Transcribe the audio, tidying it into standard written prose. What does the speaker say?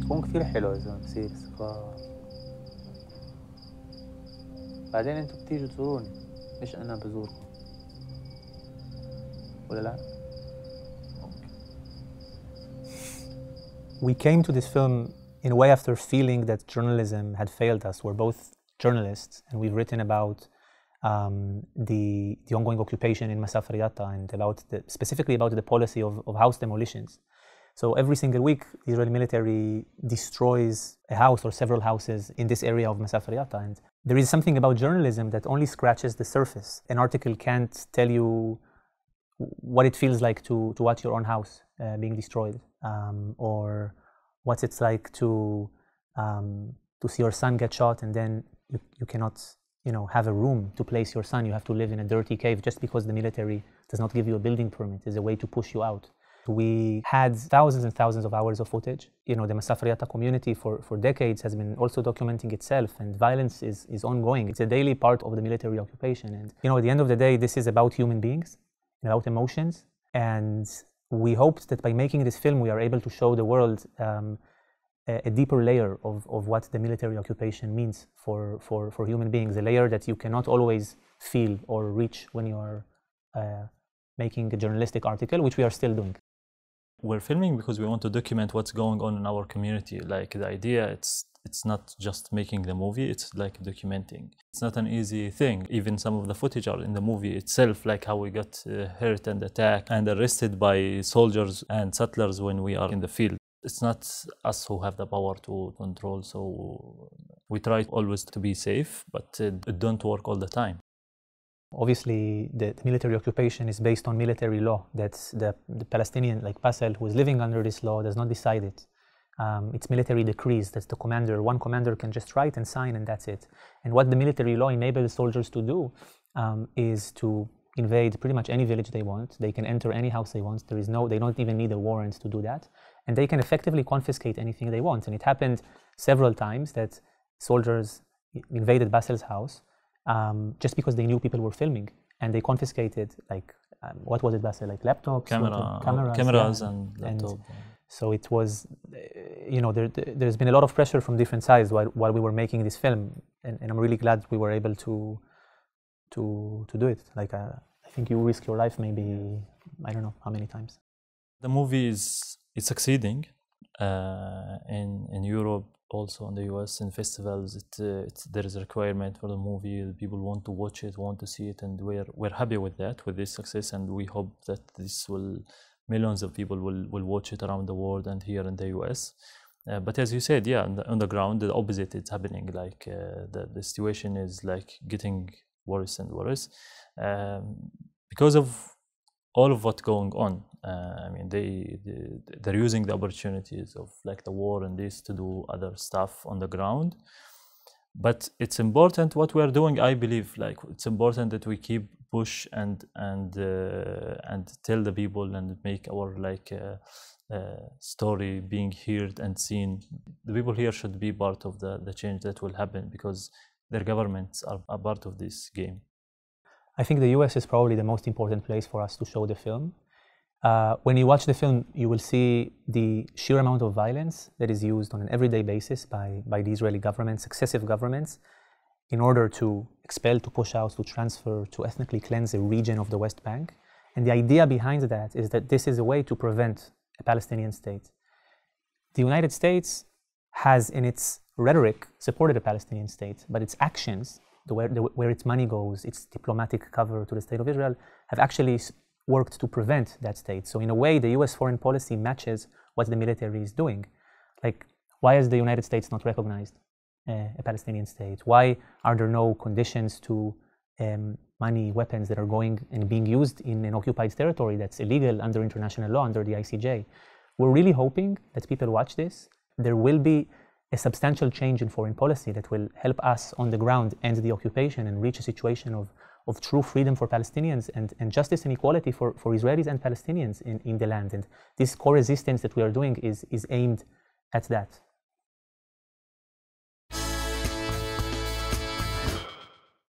يكون كثير حلو يا زلمة بصير بعدين انتوا بتيجوا تزوروني مش انا بزوركم ولا لا؟ We came to this film in a way after feeling that journalism had failed us. We're both journalists and we've written about the ongoing occupation in Masafer Yatta and specifically about the policy of house demolitions. So every single week, the Israeli military destroys a house or several houses in this area of Masafer Yatta. And there is something about journalism that only scratches the surface. An article can't tell you what it feels like to watch your own house being destroyed, or what it's like to see your son get shot and then you cannot have a room to place your son. You have to live in a dirty cave just because the military does not give you a building permit. It's a way to push you out. We had thousands and thousands of hours of footage. The Masafer Yatta community for decades has been also documenting itself, and violence is ongoing. It's a daily part of the military occupation. And at the end of the day, this is about human beings, about emotions. And we hoped that by making this film, we are able to show the world a deeper layer of what the military occupation means for human beings, a layer that you cannot always feel or reach when you are making a journalistic article, which we are still doing. We're filming because we want to document what's going on in our community. Like the idea, it's not just making the movie, it's like documenting. It's not an easy thing. Even some of the footage are in the movie itself, like how we got hurt and attacked and arrested by soldiers and settlers when we are in the field. It's not us who have the power to control, so we try always to be safe, but it don't work all the time. Obviously, the military occupation is based on military law. That's the Palestinian, like Basel, who is living under this law, does not decide it. It's military decrees. That's the commander. One commander can just write and sign, and that's it. And what the military law enables soldiers to do is to invade pretty much any village they want. They can enter any house they want. They don't even need a warrant to do that. And they can effectively confiscate anything they want. And it happened several times that soldiers invaded Basel's house just because they knew people were filming, and they confiscated, like, what was it, Basel? Like laptops, cameras, and laptops. So it was, there's been a lot of pressure from different sides while we were making this film, and I'm really glad we were able to do it. Like, I think you risk your life maybe, I don't know how many times. The movie is succeeding in Europe, also in the US, in festivals. There is a requirement for the movie. People want to watch it, want to see it, and we're happy with that, with this success, and we hope that millions of people will watch it around the world and here in the US. But as you said, yeah, on the ground, the opposite is happening. Like the situation is like getting worse and worse because of all of what's going on. I mean, they're using the opportunities of like the war and this to do other stuff on the ground. But it's important what we are doing. I believe like it's important that we keep push and tell the people and make our story being heard and seen. The people here should be part of the change that will happen because their governments are a part of this game. I think the US is probably the most important place for us to show the film. When you watch the film, you will see the sheer amount of violence that is used on an everyday basis by the Israeli government, successive governments, in order to expel, to push out, to transfer, to ethnically cleanse a region of the West Bank. And the idea behind that is that this is a way to prevent a Palestinian state. The United States has, in its rhetoric, supported a Palestinian state, but its actions, where its money goes, its diplomatic cover to the state of Israel, have actually worked to prevent that state. So in a way, the US foreign policy matches what the military is doing. Like, why has the United States not recognized a Palestinian state? Why are there no conditions to money, weapons that are going and being used in an occupied territory that's illegal under international law, under the ICJ? We're really hoping that people watch this. There will be a substantial change in foreign policy that will help us on the ground end the occupation and reach a situation of true freedom for Palestinians and justice and equality for Israelis and Palestinians in the land. And this core resistance that we are doing is aimed at that.